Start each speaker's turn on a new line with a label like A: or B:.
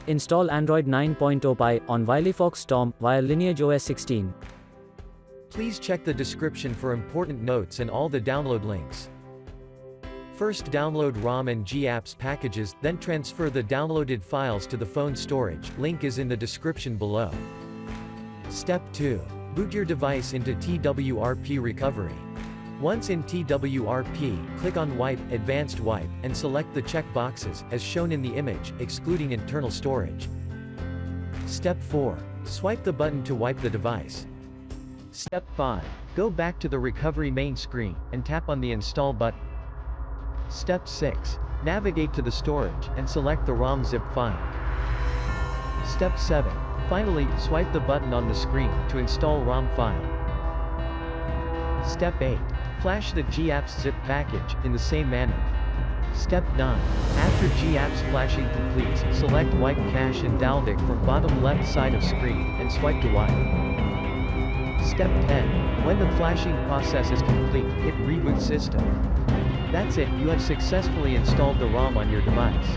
A: Install Android 9.0 Pie on Wileyfox Storm via LineageOS 16.
B: Please check the description for important notes and all the download links. First download ROM and GApps packages, then transfer the downloaded files to the phone storage, link is in the description below. Step 2. Boot your device into TWRP recovery. Once in TWRP, click on Wipe, Advanced Wipe, and select the check boxes, as shown in the image, excluding internal storage. Step 4. Swipe the button to wipe the device. Step 5. Go back to the recovery main screen, and tap on the Install button. Step 6. Navigate to the storage, and select the ROM zip file. Step 7. Finally, swipe the button on the screen, to install ROM file. Step 8. Flash the GApps zip package, in the same manner. Step 9. After GApps flashing completes, select Wipe Cache and Dalvik from bottom left side of screen, and swipe to wipe. Step 10. When the flashing process is complete, hit Reboot System. That's it, you have successfully installed the ROM on your device.